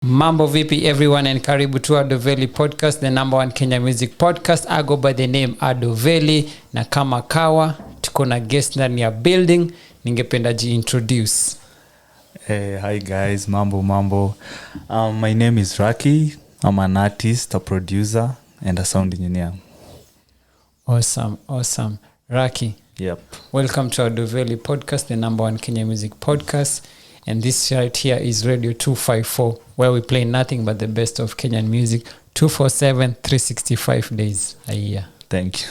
Mambo vipi everyone, and karibu to Ado Veli Podcast, the number one Kenya music podcast. I go by the name Ado Veli, na kama kawa tuko na guest ndani ya building. Ningependa introduce. Hi guys, mambo. My name is Racky. I'm an artist, a producer, and a sound engineer. Awesome. Racky. Yep. Welcome to Ado Veli Podcast, the number one Kenya music podcast. And this right here is Radio 254, where we play nothing but the best of Kenyan music 247, 365 days a year. Thank you.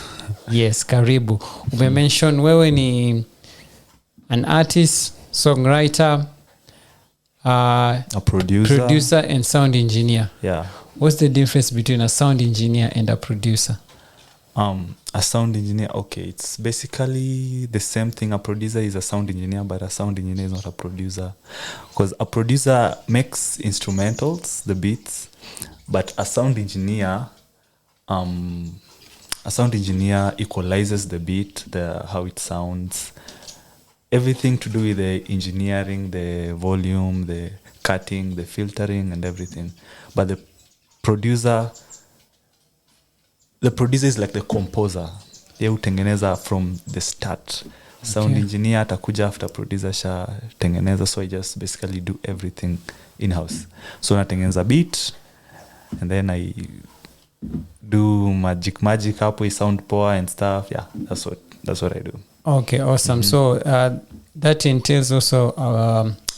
Yes, karibu. Umemention wewe ni an artist, songwriter, a producer and sound engineer. Yeah. What's the difference between a sound engineer and a producer? A sound engineer, okay, it's basically the same thing. A producer is a sound engineer, but a sound engineer is not a producer. Because a producer makes instrumentals, the beats, but a sound engineer equalizes the beat, how it sounds, everything to do with the engineering, the volume, the cutting, the filtering, and everything. But the producer is like the composer. Yeye utengeneza from the start. Sound engineer atakuja after producer sha tengeneza, so I just basically do everything in-house. So natengeneza beat, and then I do magic hapo, I sound power and stuff. Yeah, that's what I do. Okay, awesome. So that entails also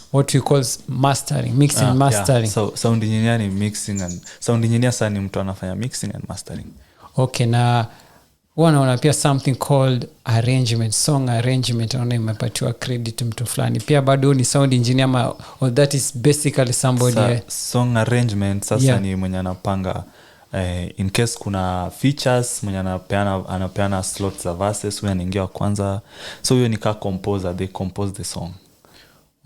what we call mastering, mixing and mastering. Yeah. So sound engineer ni mixing, and sound engineer sasa ni mtu anafanya mixing and mastering. Okay, na wanaona pia something called arrangement, song arrangement. Naona imepatiwa credit mtu fulani. Pia bado ni sound engineer, or that is basically somebody. Song arrangement sasa ni mwenye anapanga in case kuna features, mwenye anapeana slots za verses, huyo anaingia kwanza. So huyo ni ka composer, they compose the song.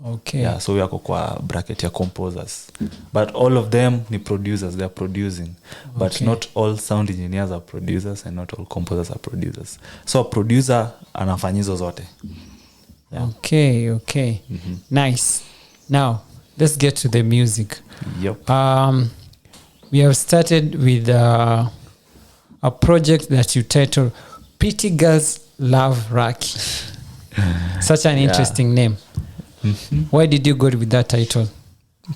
Okay. Yeah, so we are kwa bracket ya composers. But all of them ni producers, they are producing. But not all sound engineers are producers, and not all composers are producers. So a producer anafanya hizo zote. Yeah. Okay. Mm-hmm. Nice. Now, let's get to the music. Yep. We have started with a project that you titled Pretty Girls Love Racky. Such an interesting name. Mm-hmm. Why did you go with that title?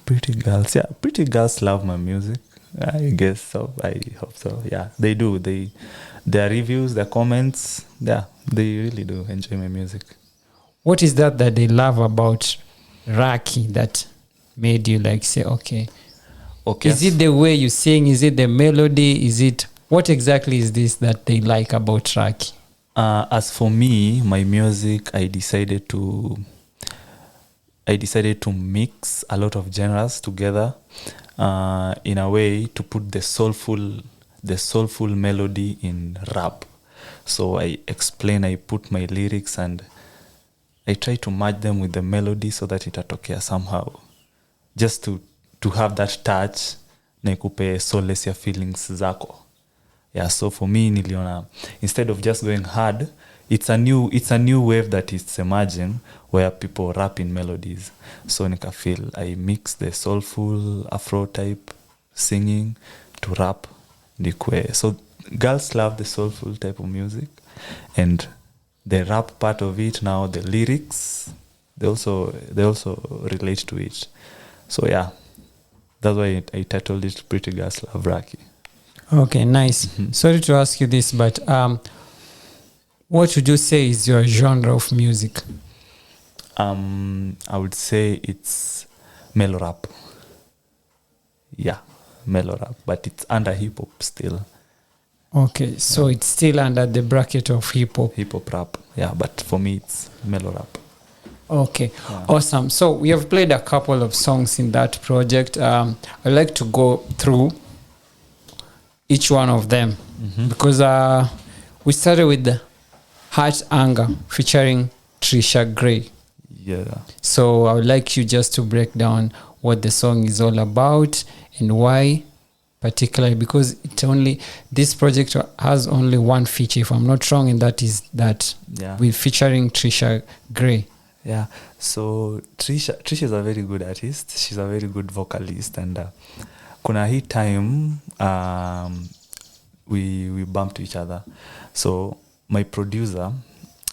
Pretty girls. Yeah, pretty girls love my music. I guess so. I hope so. Yeah, they do. Their reviews, their comments, yeah, they really do enjoy my music. What is that they love about Racky that made you like say, okay. Is it the way you sing? Is it the melody? What exactly is this that they like about Racky? As for me, my music, I decided to mix a lot of genres together in a way to put the soulful melody in rap. So I put my lyrics and I try to match them with the melody so that itatokea somehow. Just to have that touch na ikupe solace ya feelings zako. Yeah, so for me niliona, instead of just going hard, it's a new wave that is emerging where people rap in melodies. So nika feel I mix the soulful Afro type singing to rap nikwe. So girls love the soulful type of music, and the rap part of it, now the lyrics, they also relate to it. So yeah, that's why I titled it Pretty Girls Love Racky. Okay, nice. Mm-hmm. Sorry to ask you this, but what would you say is your genre of music? I would say it's mellow rap. Yeah, mellow rap, but it's under hip hop still. Okay, so it's still under the bracket of hip hop. Hip hop rap, yeah, but for me it's mellow rap. Okay, awesome. So we have played a couple of songs in that project. I'd like to go through each one of them, because we started with Heart Anger featuring Trisha Gray. Yeah. So I would like you just to break down what the song is all about and why particularly, because this project has only one feature, if I'm not wrong, and that is that with featuring Trisha Gray. Yeah, so Trisha is a very good artist. She's a very good vocalist, and kuna hii time we bumped each other. So my producer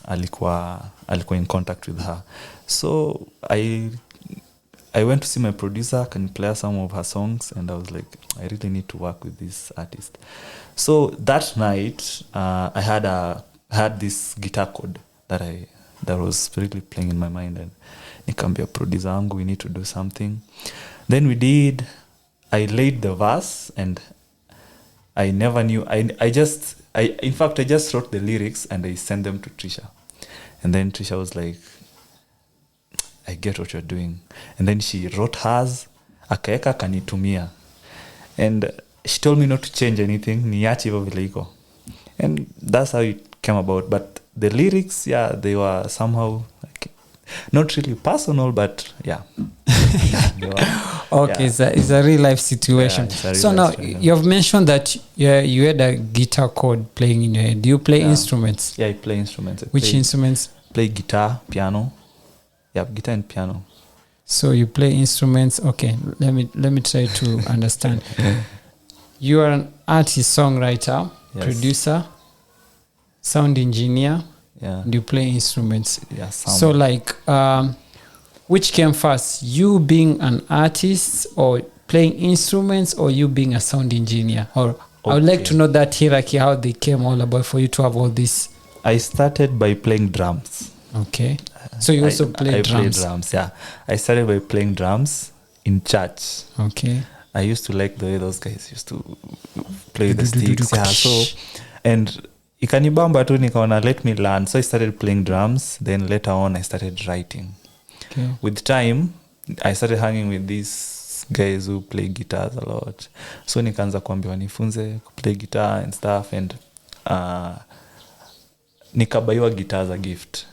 alikuwa in contact with her. So I went to see my producer, can play some of her songs, and I was like, I really need to work with this artist. So that night, I had this guitar chord that was really playing in my mind, and nikambia producer wangu, we need to do something. Then we did. I laid the verse, and I never knew. I just wrote the lyrics and I sent them to Trisha, and then Trisha was like, I get what you're doing. And then she wrote hers, akaeka kanitumia. And she told me not to change anything, niache hivyo vile iko. And that's how it came about. But the lyrics, yeah, they were somehow like, not really personal, but yeah. Okay, yeah. It's a real life situation. Yeah, so now you've mentioned that you had a guitar chord playing in your head. Do you play instruments? Yeah, I play instruments. Which instruments? Play guitar, piano. Yeah, guitar and piano. So you play instruments. Okay, let me try to understand. You are an artist, songwriter, producer, sound engineer. Yeah. And you play instruments. Yeah. So like, which came first? You being an artist, or playing instruments, or you being a sound engineer? Or I would like to know that hierarchy, how they came all about for you to have all this. I started by playing drums. Okay. So you also play drums? I play drums, yeah. I started by playing drums in church. Okay. I used to like the way those guys used to play the sticks. Yeah, so, and ikanibamba tu nikaona let me learn. So I started playing drums. Then later on I started writing. Okay. With time, I started hanging with these guys who play guitars a lot. So nikaanza kuambiwa nifunze play guitar and stuff, and nikabaiwa guitar as a gift.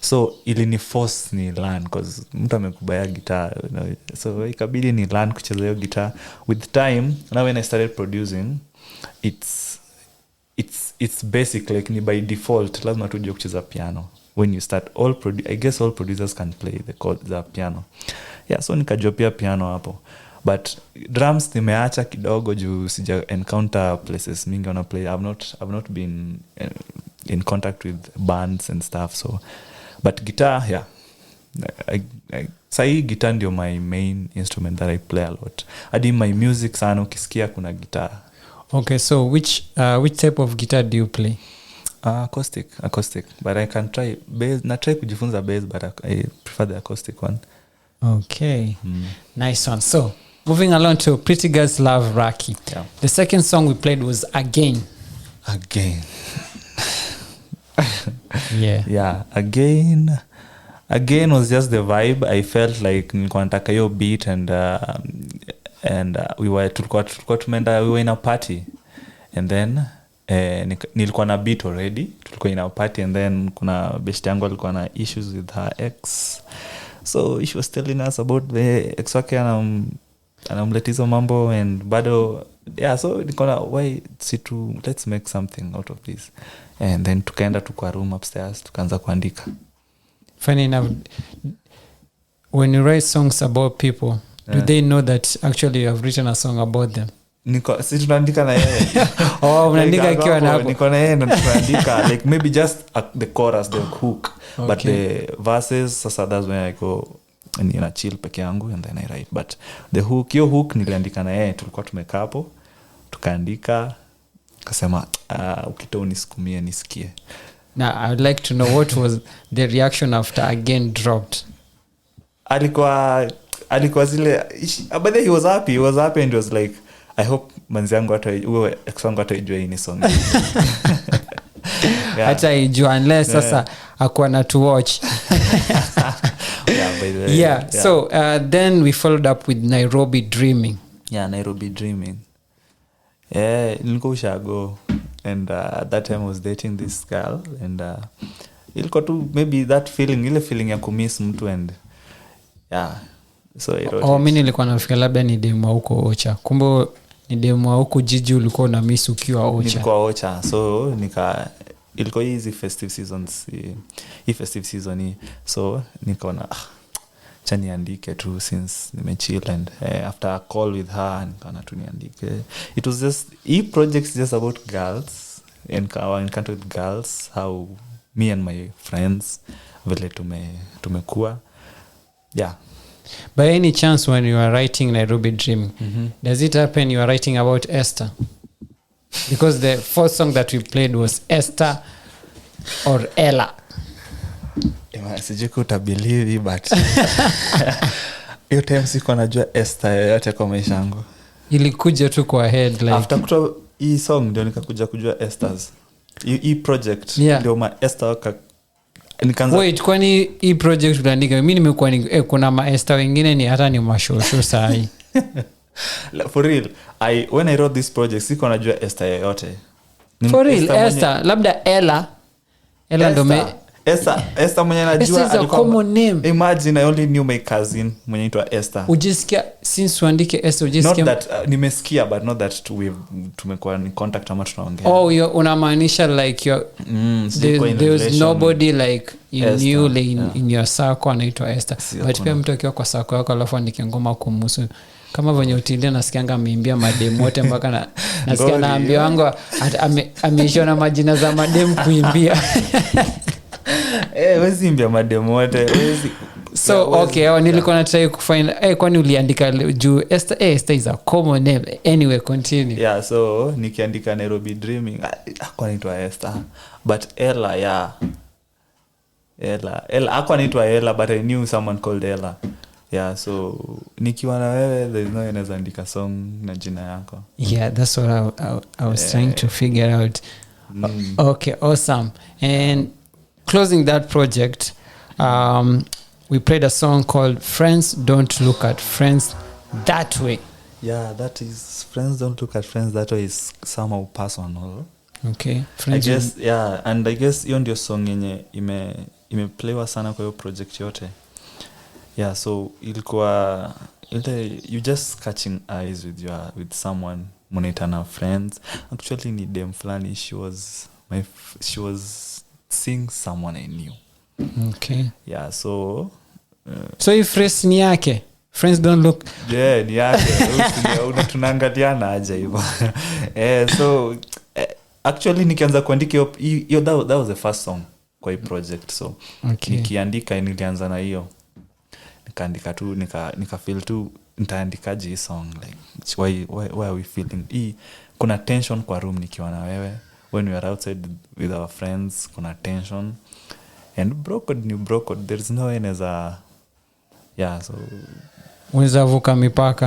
So ilini force ni learn because mtu amekubaya guitar, you know. So ikabidi ni learn kucheza hiyo guitar. With time, now when I started producing, it's basic, like ni by default lazima tujue kucheza piano. When you start, I guess all producers can play the piano. Yeah, so nikajua pia piano hapo. But drums nimeacha kidogo juu sija encounter places mingi wana play. I've not been in contact with bands and stuff, so but guitar, yeah. Sai guitar ndio my main instrument that I play a lot. Hadi my music sana ukisikia kuna guitar. Okay, so which type of guitar do you play? Acoustic, but I can try bass. Na try kujifunza bass, but I prefer the acoustic one. Okay. Nice one. So moving along to Pretty Girls Love Racky. Yeah. The second song we played was Again. Yeah, Again was just the vibe. I felt like nilikuwa nataka hiyo beat, and we were in a party, and then nilikuwa na beat already. Tulikuwa in a party, and then kuna best yangu alikuwa na issues with her ex, so she was telling us about the ex wake anamletizo mambo, and bado so nikaona why let's make something out of this. And then tukaenda kwa room upstairs tukaanza kuandika. Funny enough, when you write songs about people, do they know that actually you have written a song about them? Si tunaandika na yeye. Unaandika ikiwa na hapo. Niko na yeye na tunaandika like maybe just the chorus, the hook. Okay. But the verses, sasa that's when I go nina chill peke yangu, and then I write. But the hook, your hook niliandika na yeye, tulikuwa tumekaa hapo tukaandika, kasema ukitoa unisukumie nisikie. Now I would like to know what was the reaction after Again dropped. Alikuwa zile, but then he was happy and he was like, I hope manzi yangu atajua hii song. Hata ijua unless sasa akuwa na to watch. By the way. So then we followed up with Nairobi Dreaming. Nairobi Dreaming. Nilikuwa ushago, and that time I was dating this girl, and ilikuwa tu maybe that feeling, ile feeling ya kumiss mtu, and so I wrote mimi nilikuwa nafikiri labda ni demo huko Ocha, kumbe ni demo huko jiji ulikuwa na miss ukiwa Ocha. Nilikuwa Ocha, so ilikuwa hizi festive seasons hii festive season hii, so nikaona cha niandike tu since nimechill, and after a call with her nikaona tu niandike. It was just project just about girls and our encounter with girls, how me and my friends vile tumekuwa. Yeah. By any chance, when you are writing Nairobi Dreaming, does it happen you are writing about Esther? Because the first song that we played was Esther or Ella. Sijui kutabelieve but hiyo time siko najua Esther yote kwa maisha yangu. Ilikuja tu kwa head like after kutoa hii song ndio nikakuja kujua Esther's. Hii project ndio ma Esther nikaanza. Wait, kwani hii project unaandika? Mimi nimekuwa kuna ma Esther wengine ni hata ni mashosho sahi. For real, when I wrote this project siko najua Esther yote. For real, Esther labda Ella ndo Esther mwenye najua alikuwa common name. Imagine I only knew my cousin mwenye anaitwa Esther. Ujisikia since uandike Esther ujisikia not that nimesikia but not that tumekuwa in contact ama tunaongea. Oh, you unamaanisha like you there was nobody like you Esther, knew like in your circle anaitwa Esther. But pia mtu akiwa kwa circle yako alafu andike ngoma kumhusu kama venye utilia nasikianga ameimbia mademu wote mpaka nasikia naambia wangu ameishona majina za mademu kuimbia. Wezi imbia mademu wote wezi. So okay, nilikuwa nataka kufind kwani uliandika juu Esther is a common name. Anyway, continue. Yeah, so nikiandika Nairobi Dreaming kwa naitwa Esther, but Ella akwa naitwa Ella, but I knew someone called Ella. Yeah, so nikiwa na wewe there is no anaweza andika song na jina yako. Yeah, that's what I was trying to figure out. Okay, awesome. And closing that project, we played a song called Friends Don't Look at Friends That Way. Yeah, that is Friends Don't Look at Friends That Way is somehow personal. Okay. Friends, I guess, yeah, and I guess hiyo ndio song yenye imeplaywa sana kwa hiyo project yote. Yeah, so ilikuwa you just catching eyes with someone monetana friends. Actually ni dem flani, she was seeing someone I knew. Okay. Yeah, so if friends ni yake, Friends Don't Look. Yeah, ni yake. Tunaangaliana aje hivyo. So actually nikianza kuandika hiyo that was the first song kwa hii project. So nikiandika nilianza na hiyo. Nikaandika tu nika feel tu nitaandikaje hii song, like why are we feeling kuna tension kwa room nikiwa na wewe. When we are outside with our friends kuna tension, and broke there's no way neza. Yeah, so unaweza vuka mipaka.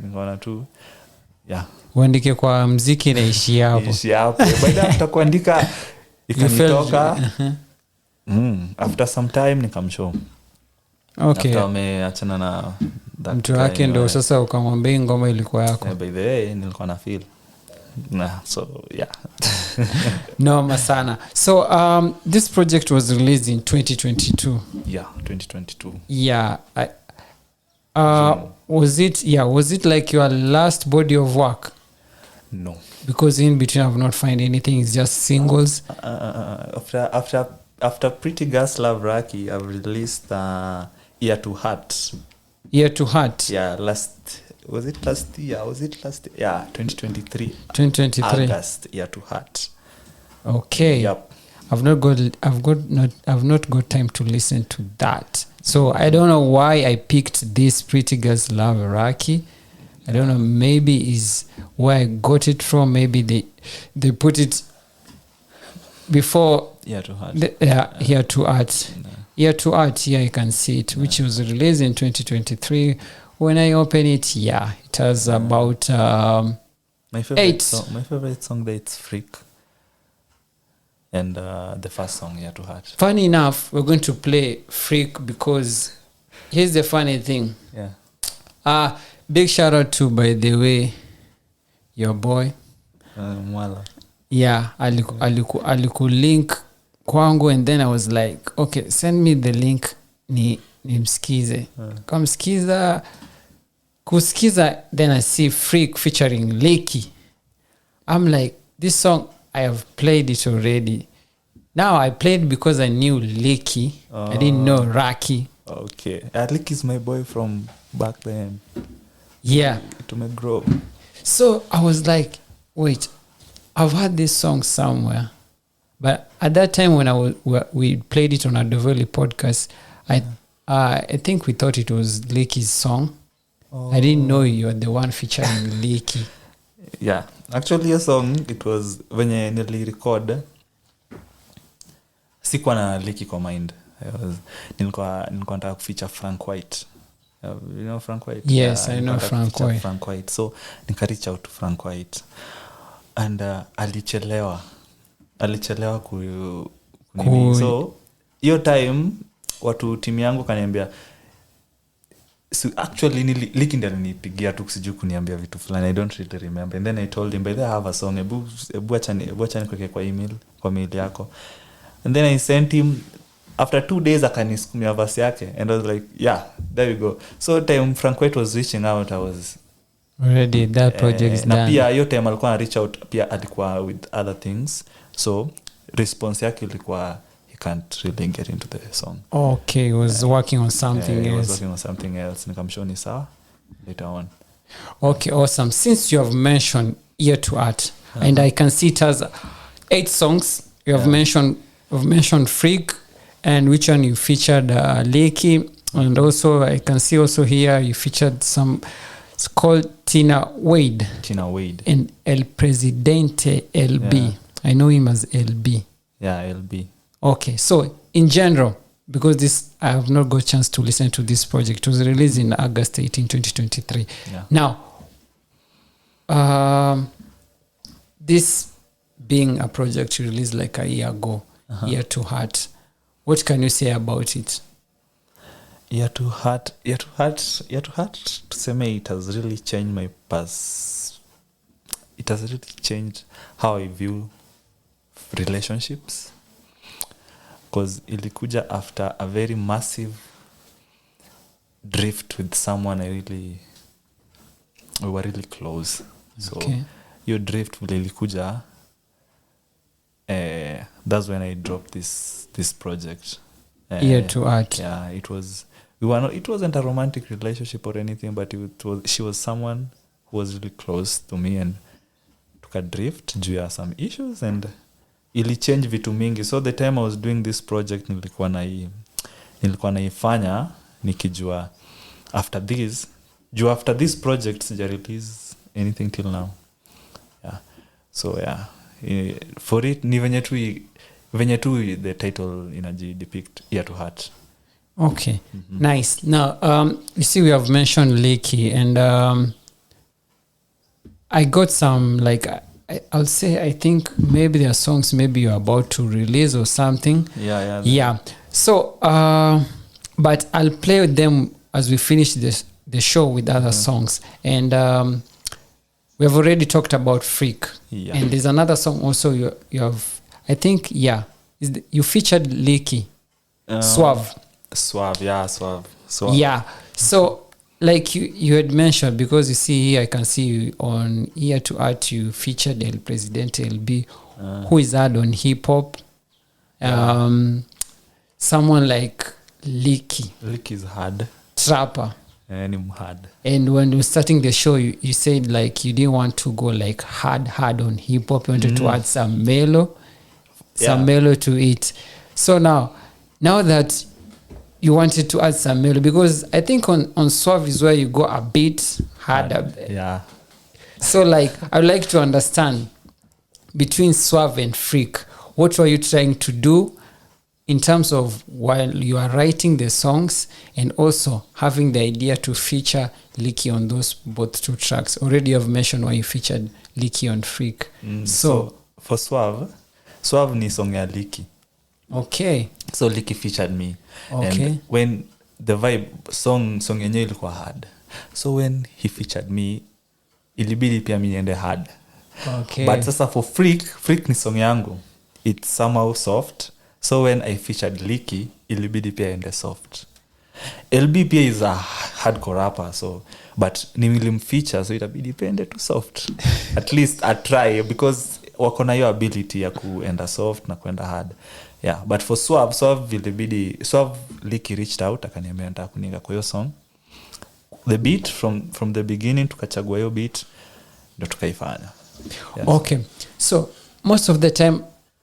Nikaona tu uandike kwa muziki na ishi hapo. Baada ya kuandika ikanitoka. After some time nikamshow. Okay. After ameachana na mtu wake ndo sasa ukamwambia ngoma ilikuwa yako. By the way nilikuwa na feel. So yeah. No sana. So this project was released in 2022. Yeah, 2022. Yeah. Was it like your last body of work? No. Because in between I've not find anything, it's just singles. After Pretty Girls Love Racky, I've released Ear to Heart. Ear to Heart. Yeah, was it last year? Yeah, 2023. 2023. August, Ear to Heart. Okay. Yep. I've not got time to listen to that. So I don't know why I picked this Pretty Girls Love Racky. I don't know, maybe is where I got it from. Maybe they put it before Ear to Heart. Ear to Heart. Ear to Heart, here you can see it, which was released in 2023. When I open it, it has about my favorite song there, it's Freak. And the first song, Ear to Heart. Funny enough, we're going to play Freak because here's the funny thing. Yeah. Big shout out to, by the way, your boy. Mwala. Yeah, aliku link kwangu, and then I was like, okay, send me the link ni msikize. Kamsikiza kusikiza, then I see Freak featuring Racky. I'm like, this song I have played it already. Now I played because I knew Licky. I didn't know Racky. Okay. Licky is my boy from back then. Yeah. To make grow. So I was like, wait, I've heard this song somewhere. But at that time when we played it on Ado Veli Podcast, I think we thought it was Licky's song. I didn't know you were the one featuring Licky. Yeah. Actually, a song, it was when I record, sikuwa na Licky kwa mind. Nilikuwa nataka kuficha Frank White. You know Frank White? Yes, I know Frank White. Frank White. So, nika reach out to Frank White. And alichelewa kunini. So, hiyo time, watu timu yangu kaniambia, so actually Licky ndiye alinipigia tu sijui kuniambia vitu fulani. I don't really remember. And then I told him, by the way, I have a song. Ebu acha nikweke kwa mail yako. And then I sent him. After 2 days akanisukumia verse yake. And I was like, yeah, there we go. So time Frank White was reaching out, I was already that project is done. Na pia hiyo time alikuwa reach out, pia alikuwa with other things. So response yake ilikuwa he can't really get into the song. Okay, he was working on something else. He was working on something else. Nikamshoni sawa later on. Okay, awesome. Since you have mentioned Ear-to-Art, and I can see it has 8 songs. You have mentioned Freak, and which one you featured Licky, and also I can see also here you featured some. It's called Tina Wade and El Presidente LB. Yeah. I know him as LB. Yeah, LB. Okay, so in general, because this I have not got a chance to listen to this project. It was released in August 18, 2023. Yeah. Now, this being a project you released like a year ago, Ear-to-Heart, what can you say about it? Ear-to-Heart, tuseme it has really changed my past. It has really changed how I view relationships. Because ilikuja after a very massive drift with someone we were really close. So your drift ilikuja, that's when I dropped this project. Ear-to-Art. Yeah, it wasn't a romantic relationship or anything, but she was someone who was really close to me and took a drift due to some issues and ili change vitu mingi. So the time I was doing this project nilikuwa naifanya nikijua after this project sija release anything till now. Yeah. So yeah, for it ni venye tu the title inaji depict Ear-to-Heart. Okay. Nice. Now you see we have mentioned Licky, and I got some like I'll say I think maybe there are songs maybe you're about to release or something. Yeah. So but I'll play with them as we finish the show with other songs. And we have already talked about Freak. Yeah. And there's another song also you have, I think, you featured Licky. Suave. Yeah. So like you had mentioned, because you see here I can see you on Ear-to-Art you featured El Presidente LB, who is hard on hip hop. Someone like Licky is hard. Trapper. And I'm hard. And when you were starting the show, you said like you didn't want to go like hard on hip hop. You wanted to add some mellow to it. So now that you wanted to add some mellow, because I think on Suave is where you go a bit harder. Yeah. So like I would like to understand between Suave and Freak, what were you trying to do in terms of while you are writing the songs and also having the idea to feature Licky on those both two tracks? Already you've mentioned why you featured Licky on Freak. So for Suave ni song ya Licky. Okay. So Licky featured me. Okay. And when the vibe song yenyewe ilikuwa hard. So when he featured me, ilibidi pia mimi niende hard. Okay. But sasa for Freak ni song yangu. It's somehow soft. So when I featured Licky, ilibidi pia ende soft. LB pia is a hardcore rapper, so but nilimfeature, so itabidi pia ende too soft. At least I try, because wako na hiyo ability ya kuenda soft na kuenda hard. Yeah, but for Swav vilibidi Swav Licky reached out akaniambia nataka kuninga kwa hiyo song. The beat from the beginning tukachagua hiyo beat ndio tukaifanya. Yes. Okay. So most of the time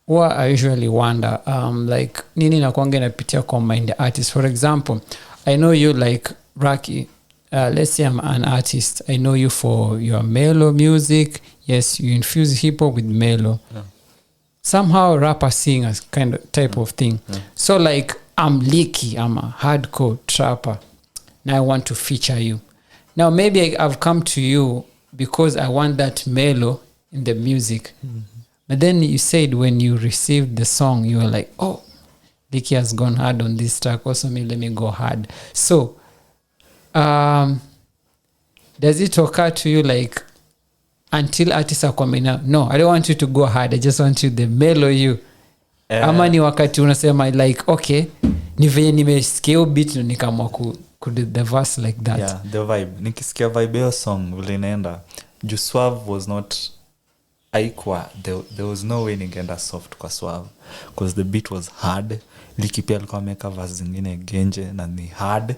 what I usually wonder like nini nakuanga inapitia kwa mind artist. For example, I know you like Racky. Let's say I'm an artist. I know you for your mellow music. Yes, you infuse hip hop with mellow. Yeah. Somehow rapper singers kind of type of thing. Yeah. So like I'm Licky, I'm a hardcore trapper. Now I want to feature you. Now maybe I've come to you because I want that mellow in the music. Mm-hmm. But then you said when you received the song, you were like, oh, Licky has gone hard on this track. Also, let me go hard. So, does it occur to you like, until artists are coming out, no, I don't want you to go hard. I just want you to mellow you. Ama ni wakati unasema like, okay, ni venye nimesikia beat na nikamwa could the verse like that. Yeah, the vibe. Nikisikia vibe hiyo song vile inaenda. Swav was not aikwa. There was no way ningeenda soft kwa Swav because the beat was hard. Licky pia alikuwa ameka verse zingine genje na ni hard.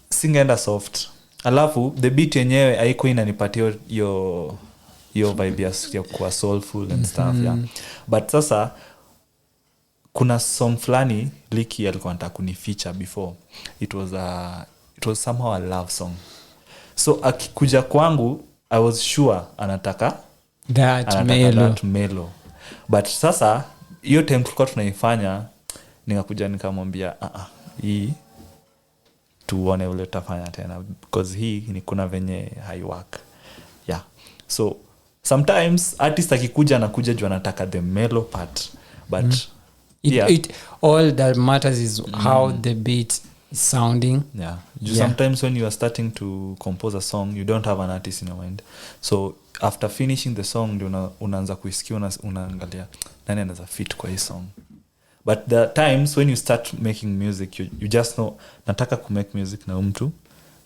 Singeenda soft. Alafu the beat yenyewe haikuwa inanipatia hiyo vibe ya kuwa soulful and stuff, yeah. But sasa kuna song flani Licky alikuwa anataka kunifeature before. It was somehow a love song. So akikuja kwangu I was sure anataka that mellow. But sasa hiyo time tulikuwa tunaifanya nikakuja nikamwambia hii tuone ule utafanya tena because hii ni kuna venye haiwork. Yeah. So sometimes artist akikuja anakuja juu anataka the mellow part but it all that matters is how the beat is sounding. Yeah. Sometimes when you are starting to compose a song you don't have an artist in your mind. So after finishing the song ndio unaanza kuisikia unaangalia nani anaweza fit kwa hii song. But there are times when you start making music you just know nataka ku make music na mtu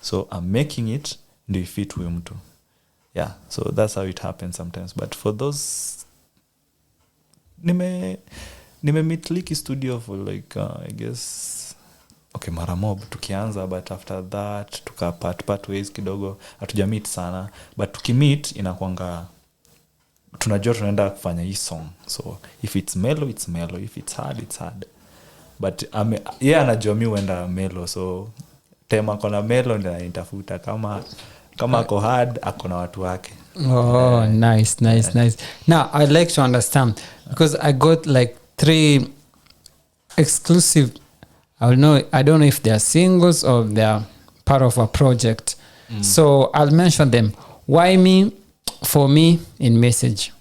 so I'm making it ndio fit huyo mtu. Yeah, so that's how it happens sometimes. But for those nime meet Licky studio for like I guess okay mara mob tukianza but after that part ways kidogo hatuja meet sana but tukimeet inakuanga tunajua tunaenda kufanya hii song. So if it's mellow it's mellow, if it's hard but anajua mimi huenda mellow so tema kona mellow ndio nitafuta kama ako hard akona watu wake. Oh, nice. Now I'd like to understand because I got like 3 exclusive I don't know if they are singles or they are part of a project. So I'll mention them. Why me? For me in message.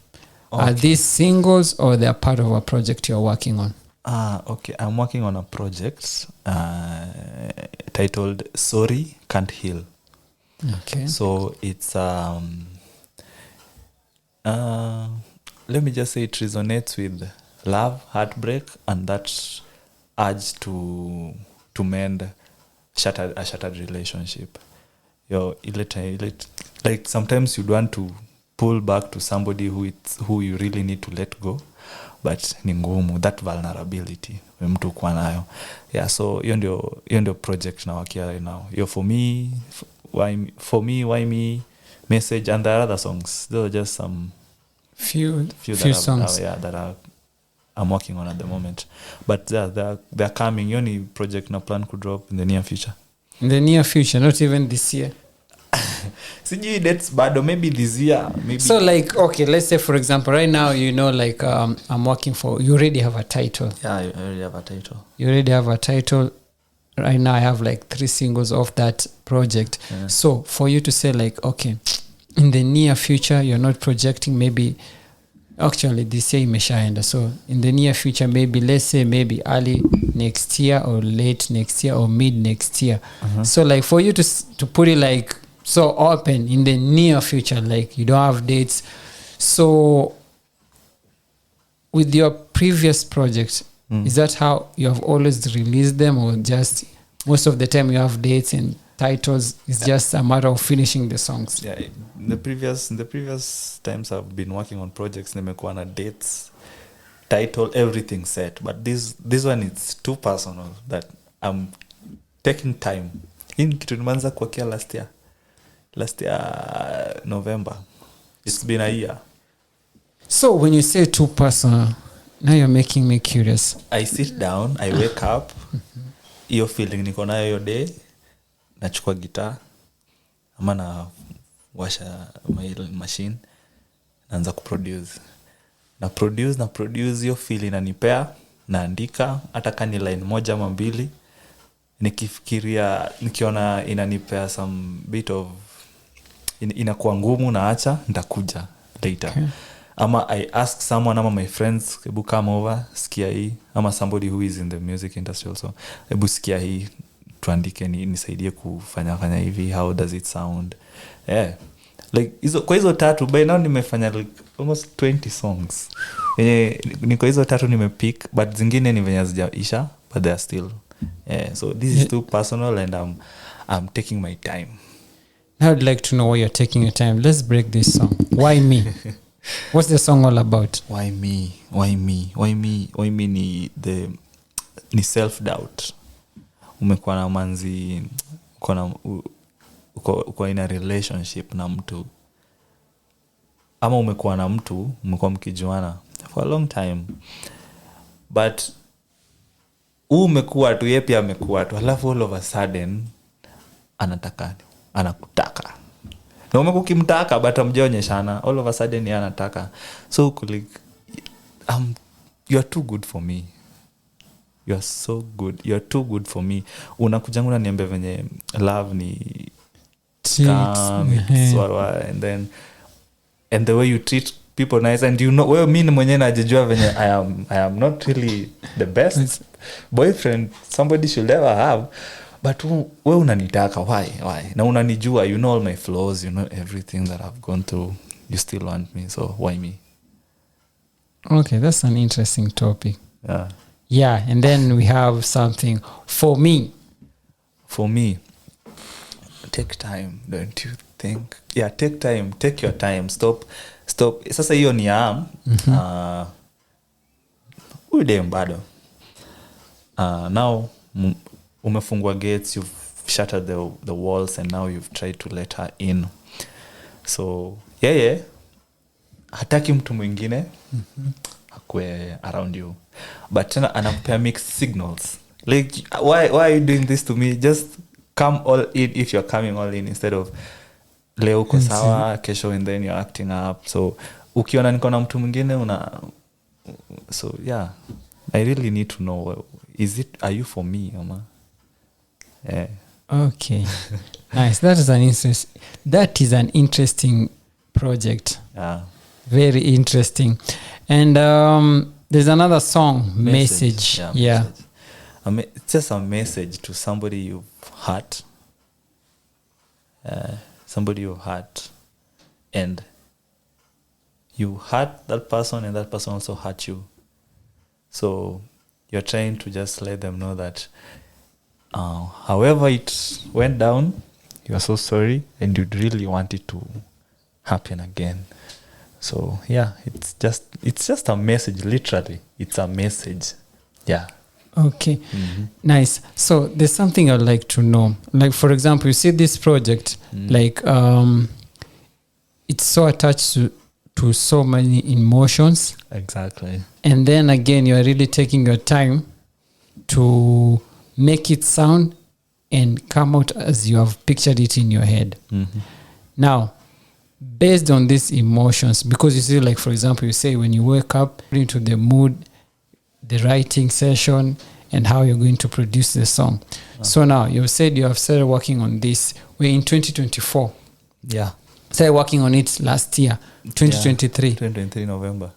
Okay. Are these singles or they are part of a project you're working on? Okay. I'm working on a project titled Sorry Can't Heal. Okay. So it's let me just say it resonates with love, heartbreak, and that urge to mend a shattered relationship. Like sometimes you'd want to pull back to somebody who you really need to let go, but ni ngumu, that vulnerability mtu kwa nayo. Yeah, so hiyo ndio project na wakia right now. For me, why me, message, and the other songs. Those are just some few songs that I'm working on at the moment. But they're coming. Any project na plan could drop in the near future. In the near future, not even this year. Sijui dates bado, maybe this year, maybe. So like, okay, let's say for example right now like I'm working for, you already have a title. Yeah, I already have a title. You already have a title. Right now I have like 3 singles of that project. Yeah. So for you to say like, okay, in the near future you're not projecting, maybe actually this year imeshaenda, so in the near future maybe let's say maybe early next year or late next year or mid next year. So like for you to put it like so open in the near future, like you don't have dates. So with your previous project, is that how you have always released them, or just most of the time you have dates and titles. It's just a matter of finishing the songs. Yeah, in the previous times I've been working on projects, nimekuwa na dates, title, everything set. But this one, it's too personal that I'm taking time. In kitu nimeanza kuwekea last year November. It's been a year. So when you say too personal, now you're making me curious. I sit down, I wake up, hiyo feeling niko nayo hiyo day, nachukua guitar ama na washa my machine, naanza kuproduce. Na produce hiyo feeling inanipea, naandika hata kani line moja ama mbili, nikifikiria nikiona inanipea some bit of inakuwa ngumu, naacha, nitakuja later. Okay. Ama I ask someone, ama my friends, hebu come over, sikia hii, ama somebody who is in the music industry also, hebu sikia hii, tuandike nisaidie kufanya hivi, how does it sound? Yeah. Like kwa hizo tatu by now nimefanya like almost 20 songs. Niko hizo tatu nimepick, but zingine ni venye hazijaisha, but they are still. Yeah, so this is too personal and I'm taking my time. Now I'd like to know why you're taking your time. Let's break this song. Why me? What's the song all about? Why me ni self doubt. Umekuwa na manzi, uko in a relationship na mtu, ama umekuwa na mtu, umekuwa mkijuana for a long time, but umekuwa tu, yeye pia amekuwa tu, alafu all of a sudden anakutaka, na umekuwa ukimtaka but amjaonyeshana, all of a sudden yeye anataka. So like, you are too good for me. You are so good. You are too good for me. Unakujanga unaniambia venye love ni calm, and the way you treat people nice, and you know, mimi mwenyewe najijua venye I am not really the best boyfriend somebody should ever have, but wewe unanitaka, why? Na unanijua, you know all my flaws, you know everything that I've gone through, you still want me, so why me? Okay, that's an interesting topic. Yeah, and then we have something for me. Take time, don't you think? Yeah, take time, take your time, stop. Sasa hiyo ni udem bado. Now umefungwa gates, you've shattered the walls, and now you've tried to let her in. So yeah, hataki mtu mwingine akwe around you, but tena anapea mixed signals. Like, why are you doing this to me? Just come all in if you're coming all in, instead of leo uko sawa, kesho and then you're acting up. So ukiona niko na mtu mwingine so yeah, I really need to know, are you for me, ama? Yeah. Okay. Nice. That is an interesting project. Yeah. Very interesting. And there's another song, Message. Yeah. It's just a message to somebody you've hurt. Somebody you've hurt. And you hurt that person, and that person also hurt you. So you're trying to just let them know that however it went down, you are so sorry, and you'd really want it to happen again. So yeah, it's just a message. Literally, it's a message. Yeah. Okay. Mm-hmm. Nice. So there's something I'd like to know. Like, for example, you see this project, like it's so attached to so many emotions. Exactly. And then again, you're really taking your time to make it sound and come out as you have pictured it in your head. Mm-hmm. Now, based on these emotions, because you see, like, for example, you say when you wake up into the mood, the writing session, and how you're going to produce the song. So now you've said you have started working on this. We're in 2024. Yeah. Started working on it last year, 2023. 2023 November.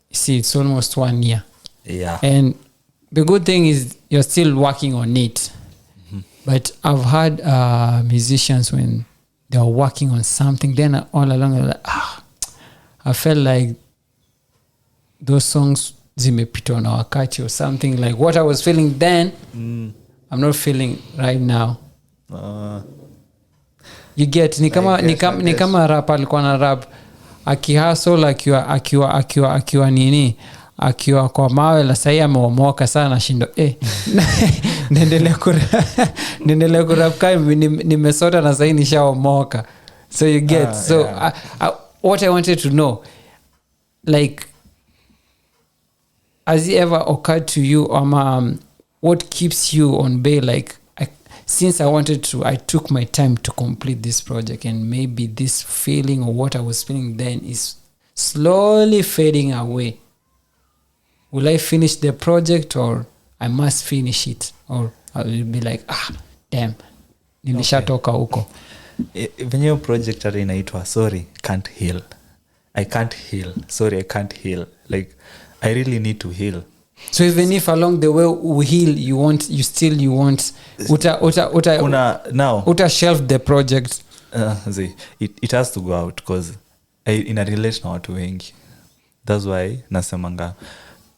You see, it's almost 1 year. Yeah. And the good thing is you're still working on it. Mm-hmm. But I've had musicians when they are working on something, then all along they're like, I felt like those songs zimepitwa na wakati or something, like what I was feeling then, I'm not feeling right now. You get ni kama rap alikuwa na rap akihustle akiwa nini akiwa kwa mawe la sasa ameomoka sana shindo niendelea kurap kama nimesota na sasa nishaomoka. So you get what I wanted to know, like, has it ever occurred to you what keeps you on bay, like, since I took my time to complete this project, and maybe this feeling or what I was feeling then is slowly fading away. Will I finish the project, or I must finish it, or I will be like, damn, nilishatoka huko. Venye hiyo project hata inaitwa sorry can't heal. I can't heal. Sorry, I can't heal. Like, I really need to heal. So even if along the way we heal, you want uta shelf the project. It has to go out because ina relate na watu wengi. That's why nasemanga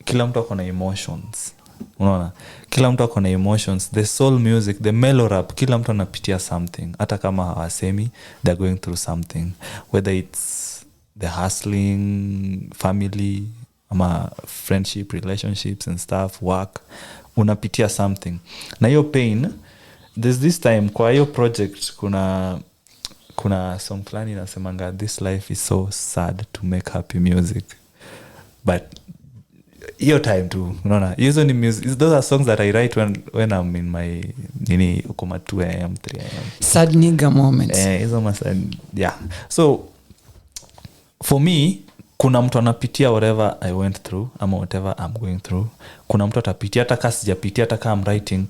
kila mtu akona emotions. Unaona? Kila mtu akona emotions. The soul music, the mellow rap, kila mtu anapitia something. Hata kama hawasemi, they're going through something. Whether it's the hustling, family, ama friendship, relationships and stuff, work, unapitia something. Na hiyo pain, there's this time kwa hiyo project kuna song fulani inasemanga this life is so sad to make happy music. But hiyo time too, unaona, hizo ni music, those are songs that I write when I'm in my uko 2 am 3 am sad nigga moments. Hizo masad, yeah. So for me, kuna mtu anapitia whatever I went through ama whatever I'm going through. Kuna mtu atapitia hata kama sijapitia, hata kama I'm writing,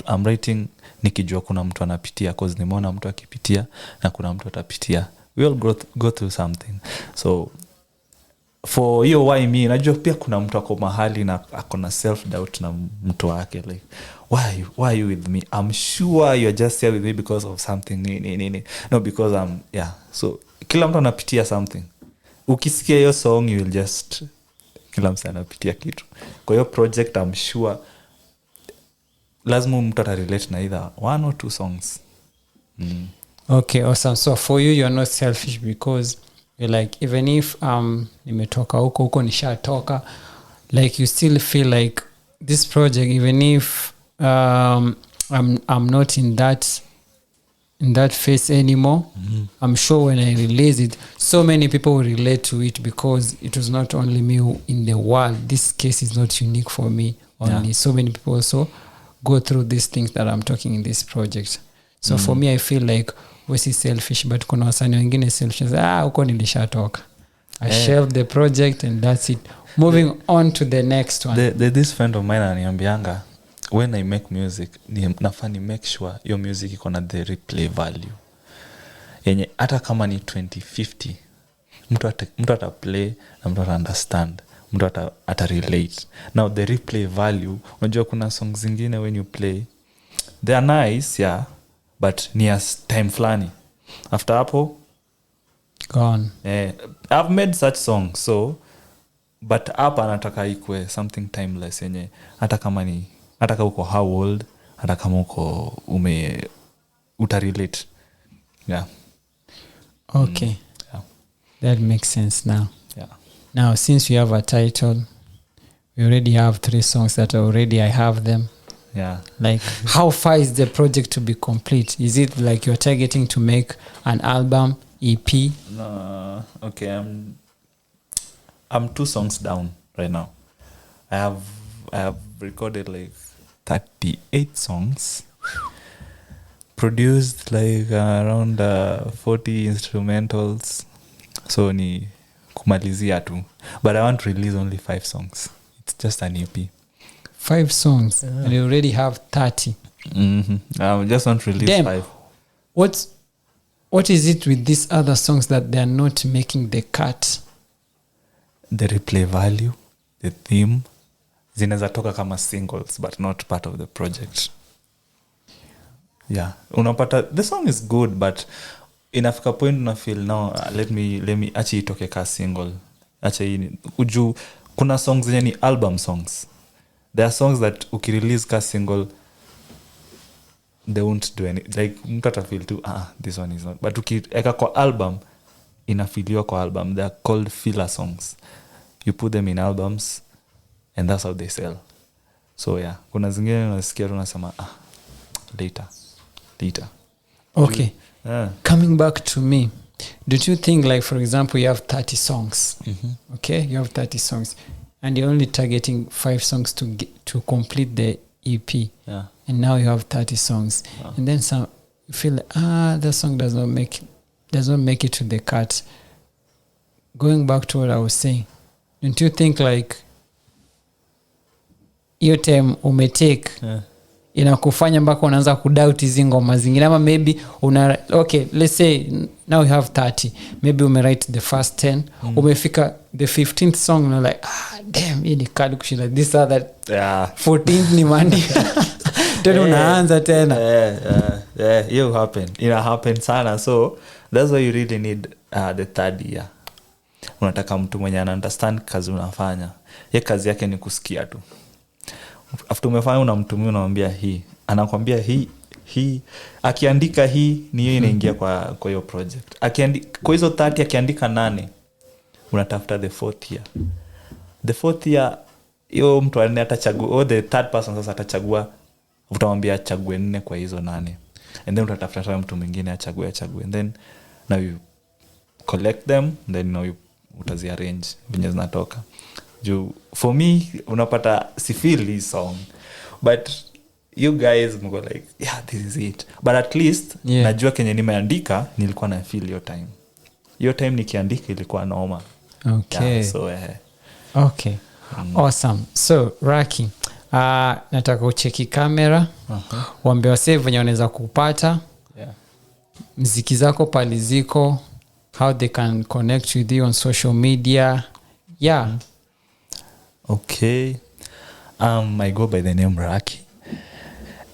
I'm writing nikijua kuna mtu anapitia cause nimeona mtu akipitia na kuna mtu atapitia. We all go through something. So for hiyo why me, najua pia kuna mtu ako mahali na akona self doubt na mtu wake, like why are you with me? I'm sure you're just here with me because of something. No, because so kila mtu anapitia something. Ukisikia hiyo song you will just kila mtu anapitia kitu. Kwa hiyo project I'm sure lazima mtu relate na either 1 or 2 songs. Okay, awesome. So for you, you're not selfish because you're like, even if nimetoka huko nishatoka, like you still feel like this project, even if I'm not in that phase anymore, I'm sure when I release it, so many people will relate to it because it was not only me in the world. This case is not unique for me only. Yeah. So many people also go through these things that I'm talking in this project. So for me, I feel like wesi selfish, but kuna wasanii wengine selfish. Huko nilishatoka. I shelved the project and that's it. Moving on to the next one. This friend of mine ananiambianga, when I make music, nafani make sure your music iko na the replay value. Yenye hata kama ni 2050, mtu ataplay na mtu understand, mtu ata relate. Now the replay value, unajua kuna songs zingine when you play, they are nice, yeah, but ni as time flani. After hapo gone. I've made such songs, so but hapa nataka ikwe something timeless yenye hata kama uko how old, hata kama uko utarelate. Yeah. Okay. Yeah. That makes sense now. Yeah. Now, since we have a title, we already have 3 songs that I have them. Yeah. Like, how far is the project to be complete? Is it like you're targeting to make an album, EP? No. Okay, I'm 2 songs down right now. I have recorded like 38 songs, produced like around 40 instrumentals, so ni kumalizia tu, but I want to release only 5 songs. It's just an EP. 5 songs, and you already have 30. I just want to release 5. What is it with these other songs that they are not making the cut? The replay value, the theme, zinaweza toka kama singles but not part of the project. Yeah, unapata the song is good, but inafika point una feel now let me acha itoke ka single. Acha uju kuna songs zenye ni album songs. There are songs that ukirelease ka single they won't do any, like mtu atafeel tu this one is not, but ukieka kwa album inafiliwa kwa album. They are called filler songs. You put them in albums and that's how they sell. So yeah, kuna zingine unasikia unasema later. Okay. Coming back to me, don't you think, like, for example, you have 30 songs, okay, you have 30 songs and you're only targeting 5 songs to complete the EP, and now you have 30 songs, and then some you feel like, that song does not make it to the cut. Going back to what I was saying, don't you think, like, hiyo time umetake inakufanya mpaka unaanza kudoubt hizi ngoma zingine, ama maybe okay, let's say now you have 30, maybe umewrite the first 10, umefika the 15th song and you're like, damn, hii ni kali kushinda this other 14th ni mandi tena unaanza tena. You happen, ina happen sana. So that's why you really need the third year. Unataka mtu mwenye ana understand kazi unafanya. Ye kazi yake ni kusikia tu. After umefanya unamtumia, unamwambia hii, anakuambia hii akiandika hii ni hiyo inaingia kwa hiyo project. Kwa hizo 30 akiandika 8, unatafuta the fourth year. The fourth year hiyo mtu atachagua, the third person sasa atachagua, utamwambia achague 4 kwa hizo 8, and then utatafuta mtu mwingine achague, and then now you collect them, and then now you utaziarrange venye zinatoka. For me, unapata si feel this song, but you guys mko like, yeah, this is it. But at least najua kenye nimeandika nilikuwa na feel your time nikiandika ilikuwa noma. Okay. So okay. Awesome. So Racky, nataka ucheki kamera, waambie wasee venye wanaweza kupata muziki zako pale ziko, how they can connect with you on social media. Okay. I go by the name Racky,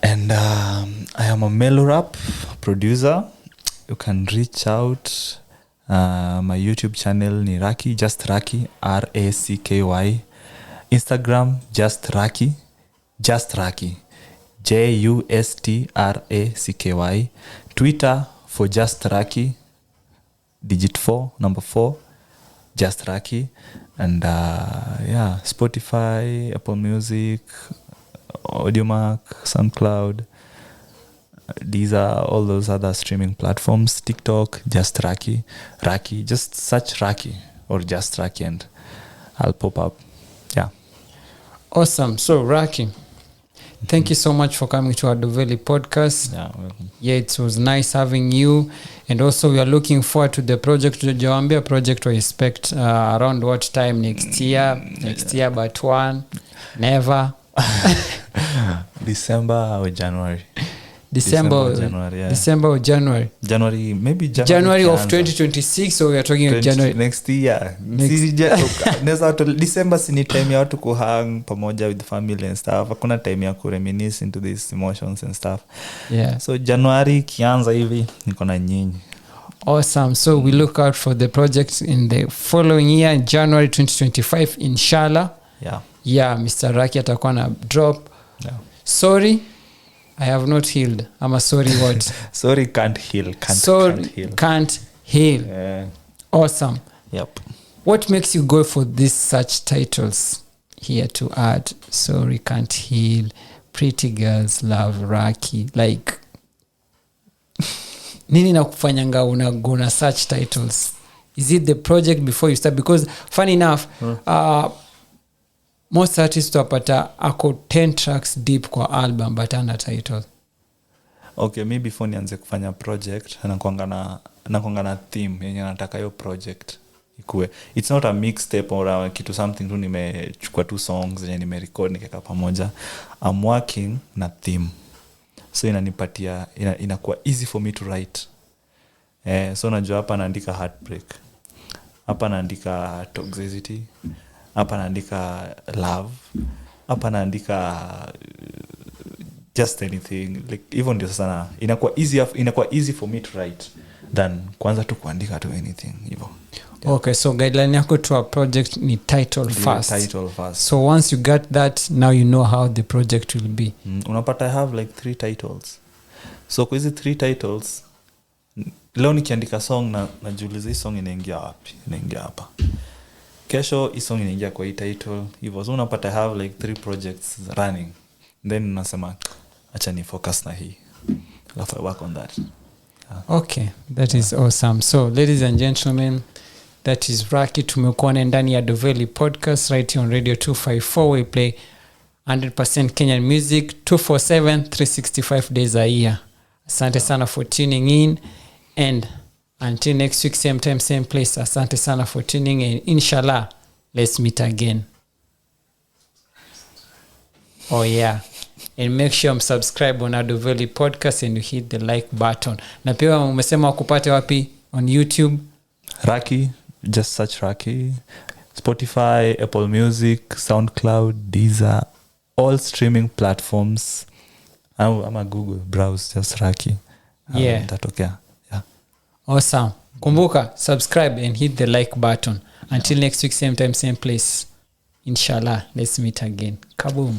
and I am a Mellow Rap producer. You can reach out. My YouTube channel ni Racky, just Racky, Racky. Instagram, just Racky, Justracky, Twitter for just Racky, digit 4, number 4, just Racky. And Spotify, Apple Music, audiomack, SoundCloud. These are all those other streaming platforms. TikTok, just Racky, just search Racky or just Racky and I'll pop up. Awesome. So Racky, thank you so much for coming to Ado Veli Podcast. Welcome. It was nice having you, and also we are looking forward to the project. Jawambia project we expect around what time next year, but one never December or January. December or January. Maybe January of 2026, so we are talking about January next year. December sini time ya watu kuhang pamoja with family and stuff. Hakuna time ya kureminisce into these emotions and stuff. So January kianza hivi niko na nyinyi. Awesome. So we look out for the projects in the following year, January 2025, inshallah. Mr. Racky atakuwa na drop. Sorry, I have not healed. I'm a sorry what? Sorry can't heal. Can't heal. Awesome. Yep. What makes you go for these such titles here to add? Sorry can't heal. Pretty girls love Racky. Like, nini nakufanyanga unagona such titles? Is it the project before you start? Because funny enough, most artists wapata ako 10 tracks deep kwa album but ana title. Okay, me before nianze kufanya project nakuanga na theme yenye nataka hiyo project ikue. It's not a mixtape or kitu something tu nimechukua 2 songs zenye nimerecord nikaweka pamoja. I'm working na theme, so inanipatia inakuwa easy for me to write. So najua hapa naandika heartbreak, hapa naandika toxicity, hapa naandika love, hapa naandika just anything, like even ndio sasa inakuwa easy for me to write than kwanza tu kuandika to anything hivyo. Okay, so guideline yako to a project ni title first. So once you get that, now you know how the project will be. Unapata I have like 3 titles. So kwa hizi 3 titles leo nikiandika song na najiuliza hii song inaingia wapi, inaingia hapa, kesho hii song inaingia kwa hii title hivyo. So unapata have like 3 projects running, then unasema acha ni focus na hii, alafu I work on that. Okay, that is awesome. So ladies and gentlemen, that is Racky. Tumekuwa ndani ya Ado Veli Podcast right here on Radio 254. We play 100% Kenyan music 247 365 days a year. Asante sana for tuning in, and until next week same time same place, asante sana for tuning in. Inshallah let's meet again. Oh yeah, and make sure you subscribe on Ado Veli Podcast and you hit the like button. Na pia umesema wakupate wapi on YouTube? Racky, just search Racky. Spotify, Apple Music, SoundCloud, Deezer, all streaming platforms. I'm a Google browse just Racky. Yeah, that okay. Yeah, awesome. Kumbuka subscribe and hit the like button. Until next week same time same place, inshallah let's meet again. Kaboom.